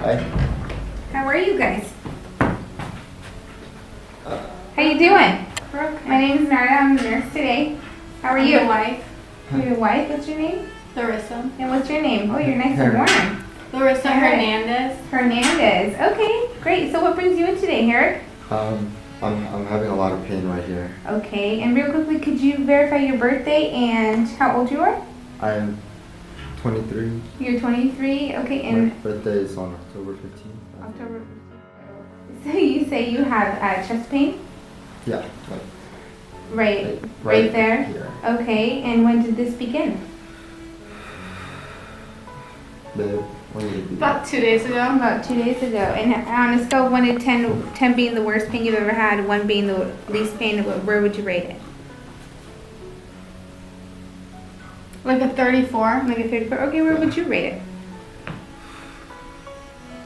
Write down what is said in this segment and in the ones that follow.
Hi. How are you guys? How you doing? We're okay. My name is Nara. I'm the nurse today. How are you? Your wife, You're your wife. What's your name? Larissa. And what's your name? Oh, you're nice and warm. Larissa Herrick. Hernandez. Hernandez. Okay, great. So what brings you in today, Herrick? I'm having a lot of pain right here. Okay, and real quickly, could you verify your birthday and how old you are? I'm 23. You're 23. Okay, My and birthday is on October 15th. October. So you say you have chest pain? Yeah, like Right there? here. Okay, and when did this begin? Babe, when did it begin? About 2 days ago. About 2 days ago. And on a scale of 1 to 10, 10 being the worst pain you've ever had, 1 being the least pain, where would you rate it? Like a 34. Like a 34? Okay, where would you rate it?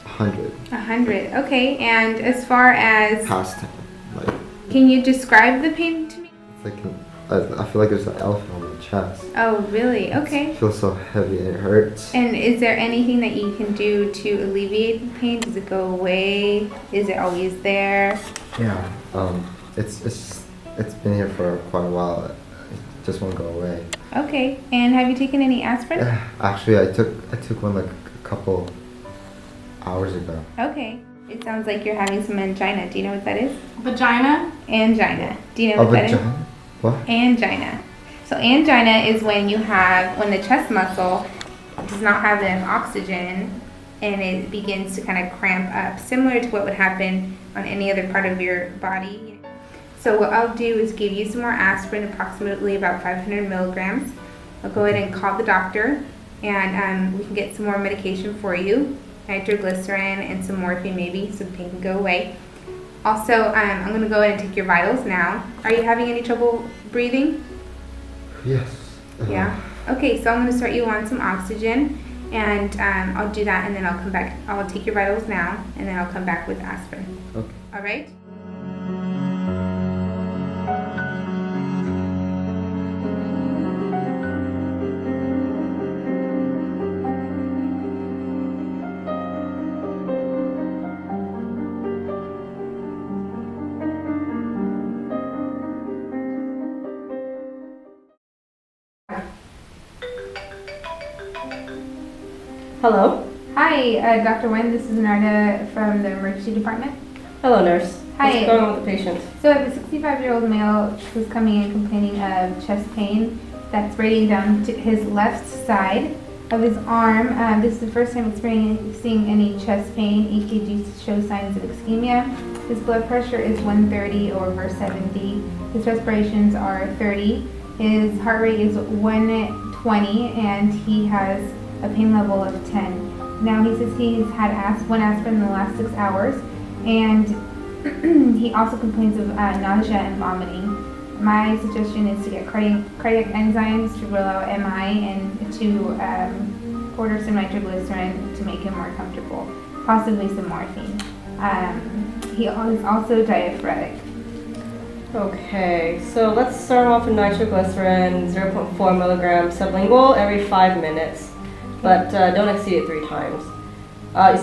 100. 100. Okay, and as far as, Past 10. Like, can you describe the pain to me? it's like, I feel like there's an elephant on my chest. Oh, really? Okay. It feels so heavy and it hurts. And is there anything that you can do to alleviate the pain? Does it go away? Is it always there? Yeah. It's been here for quite a while. It just won't go away. Okay, and have you taken any aspirin? Actually, I took one like a couple hours ago. Okay. It sounds like you're having some angina. Do you know what that is? Vagina. Angina. Do you know what that is? Vagina? What? Angina. So angina is when the chest muscle does not have enough oxygen and it begins to kind of cramp up, similar to what would happen on any other part of your body. So what I'll do is give you some more aspirin, approximately about 500 milligrams. I'll go ahead and call the doctor and we can get some more medication for you, nitroglycerin and some morphine maybe, so the pain can go away. Also, I'm going to go ahead and take your vitals now. Are you having any trouble breathing? Yes. Yeah. Okay, so I'm going to start you on some oxygen, and I'll do that, and then I'll come back. I'll take your vitals now, and then I'll come back with aspirin. Okay. All right? Hello. Hi, Dr. Wen. This is Narda from the emergency department. Hello, nurse. Hi. What's going on with the patient? So I have a 65-year-old male who's coming in complaining of chest pain that's radiating down to his left side of his arm. This is the first time experiencing any chest pain. EKG shows signs of ischemia. His blood pressure is 130 over 70. His respirations are 30. His heart rate is 120, and he has a pain level of 10. Now he says he's had one aspirin in the last 6 hours, and he also complains of nausea and vomiting. My suggestion is to get cardiac enzymes to rule out MI and to order some nitroglycerin to make him more comfortable, possibly some morphine. He is also diaphoretic. Okay, so let's start off with nitroglycerin, 0.4 milligrams sublingual every 5 minutes, but don't exceed it 3 times.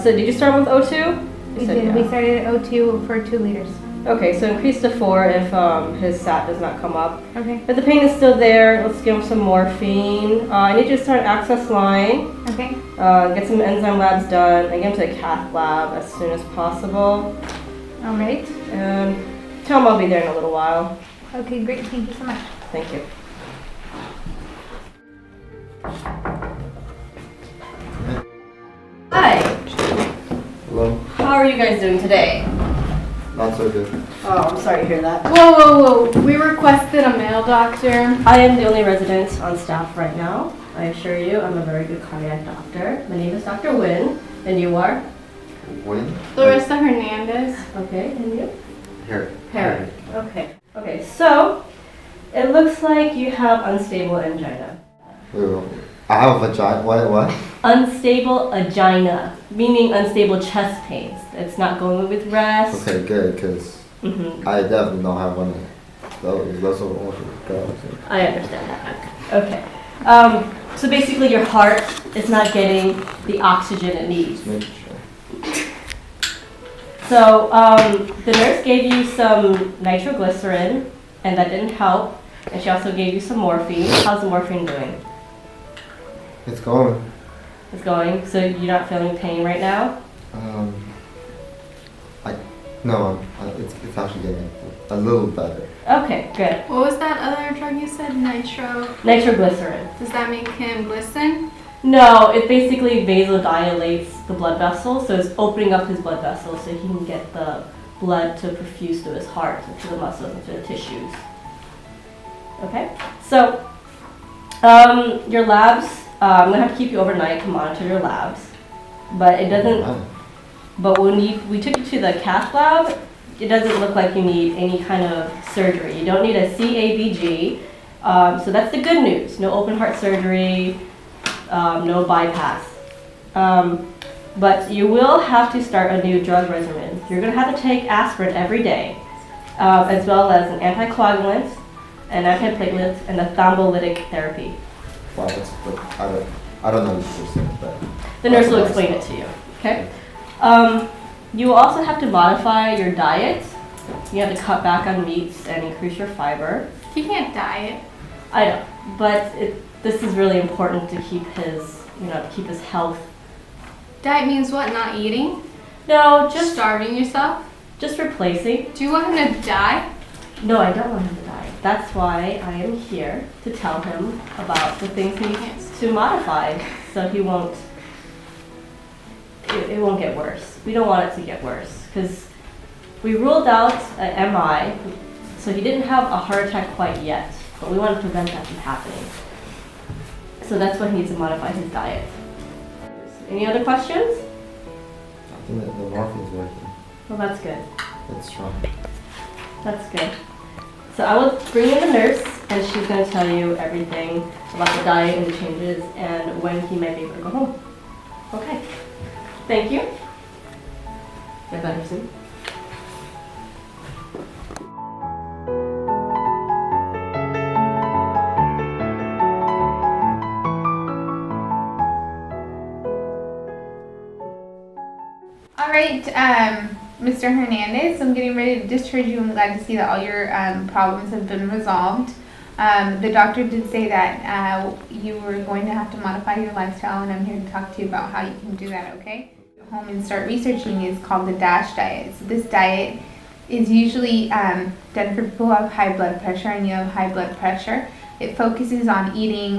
So did you start with O2? We did. Yeah. We started at O2 for 2 liters. Okay, so increase to 4 if his SAT does not come up. Okay. If the pain is still there, let's give him some morphine. I need you to start an access line. Okay. Get some enzyme labs done and get him to a cath lab as soon as possible. All right. And tell him I'll be there in a little while. Okay, great. Thank you so much. Thank you. Hi. Hello. How are you guys doing today? Not so good. Oh, I'm sorry to hear that. Whoa. We requested a male doctor. I am the only resident on staff right now. I assure you, I'm a very good cardiac doctor. My name is Dr. Wynn, and you are? When? Larissa Hernandez. Okay, and you? Here. Harry. Okay. Okay, so it looks like you have unstable angina. Wait. I have a vagina. What? Unstable angina, meaning unstable chest pains. It's not going with rest. Okay, good, because I definitely don't have one of those. That's what I want to go. I understand that. Okay. So basically your heart is not getting the oxygen it needs. Just making sure. So the nurse gave you some nitroglycerin, and that didn't help. And she also gave you some morphine. How's the morphine doing? It's going. It's going. So you're not feeling pain right now? No, it's actually getting a little better. Okay, good. What was that other drug you said? Nitro. Nitroglycerin. Does that make him glisten? No, it basically vasodilates the blood vessels, so it's opening up his blood vessels so he can get the blood to perfuse to his heart, to the muscles, and to the tissues. Okay, so your labs, I'm gonna have to keep you overnight to monitor your labs, but it doesn't. But when we took you to the cath lab, it doesn't look like you need any kind of surgery. You don't need a CABG, so that's the good news. No open heart surgery, no bypass. But you will have to start a new drug regimen. You're going to have to take aspirin every day, as well as an anticoagulant, an antiplatelet, and a thrombolytic therapy. Wow, I don't know this percent, but The nurse will explain it to you. Okay. You will also have to modify your diet. You have to cut back on meats and increase your fiber. He can't diet. I know, but this is really important to keep his health. Diet means what? Not eating? No, just Starving yourself? just replacing. Do you want him to die? No, I don't want him to die. That's why I am here to tell him about the things he needs to modify, so he won't. It won't get worse. We don't want it to get worse because we ruled out an MI, so he didn't have a heart attack quite yet, but we want to prevent that from happening. So that's why he needs to modify his diet. Any other questions? I think that the morphine's working. Well, that's good. It's strong. That's good. So I will bring in the nurse, and she's going to tell you everything about the diet and the changes and when he might be able to go home. Okay. Thank you. Ms. Anderson. All right, Mr. Hernandez, I'm getting ready to discharge you. I'm glad to see that all your problems have been resolved. The doctor did say that you were going to have to modify your lifestyle, and I'm here to talk to you about how you can do that, okay? Go home and start researching is called the DASH diet. So this diet is usually done for people who have high blood pressure, and you have high blood pressure. It focuses on eating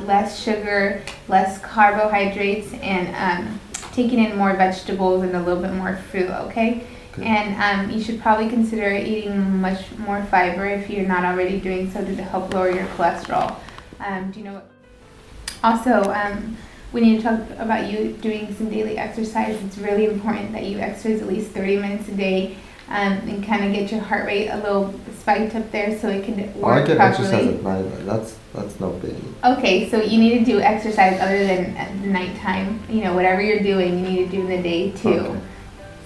less sugar, less carbohydrates, and taking in more vegetables and a little bit more fruit, okay? Good. And you should probably consider eating much more fiber if you're not already doing so to help lower your cholesterol. Do you know what? Also, we need to talk about you doing some daily exercise. It's really important that you exercise at least 30 minutes a day and kind of get your heart rate a little spiked up there so it can work I get properly. exercise at night. That's no biggie. Okay, so you need to do exercise other than at the nighttime. You know, whatever you're doing, you need to do in the day too. Okay.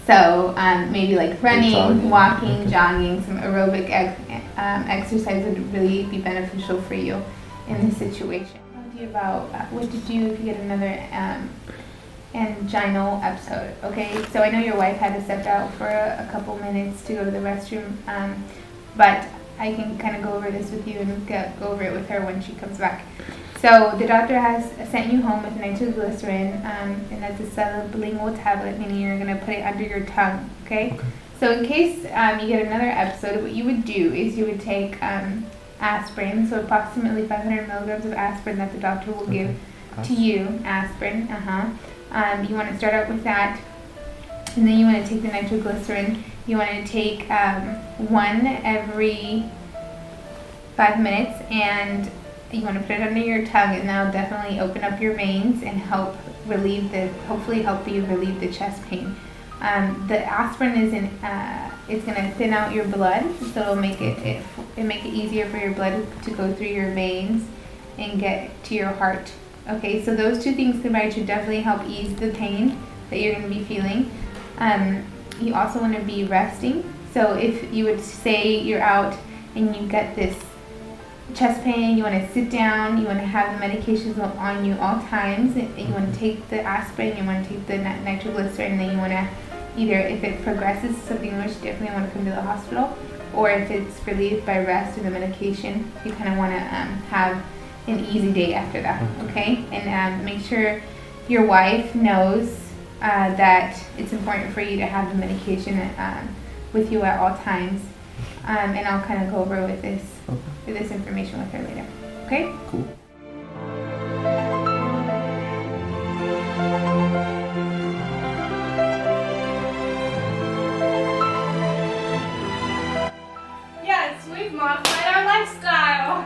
So maybe like running, jogging. walking, Okay. jogging, some aerobic exercise would really be beneficial for you in this situation. Talk to you about what to do if you get another anginal episode. Okay, so I know your wife had to step out for a couple minutes to go to the restroom, but I can kind of go over this with you and go over it with her when she comes back. So the doctor has sent you home with nitroglycerin, and that's a sublingual tablet, meaning you're going to put it under your tongue, okay? So in case you get another episode, what you would do is you would take aspirin, so approximately 500 milligrams of aspirin that the doctor will give to you, aspirin, you want to start out with that, and then you want to take the nitroglycerin. You want to take one every 5 minutes, and you want to put it under your tongue, and that'll definitely open up your veins and hopefully help you relieve the chest pain. The aspirin it's going to thin out your blood, so it'll make it easier for your blood to go through your veins and get to your heart. Okay, so those two things combined should definitely help ease the pain that you're going to be feeling. You also want to be resting. So if you would say you're out and you get this chest pain, you want to sit down, you want to have the medications on you all times, and you want to take the aspirin, you want to take the nitroglycerin, and then you want to either if it progresses to something worse, you definitely want to come to the hospital, or if it's relieved by rest or the medication, you kind of want to have an easy day after that, okay? And make sure your wife knows that it's important for you to have the medication with you at all times. And I'll kind of go over with this information with her later, okay? Cool. Yes, we've modified our lifestyle.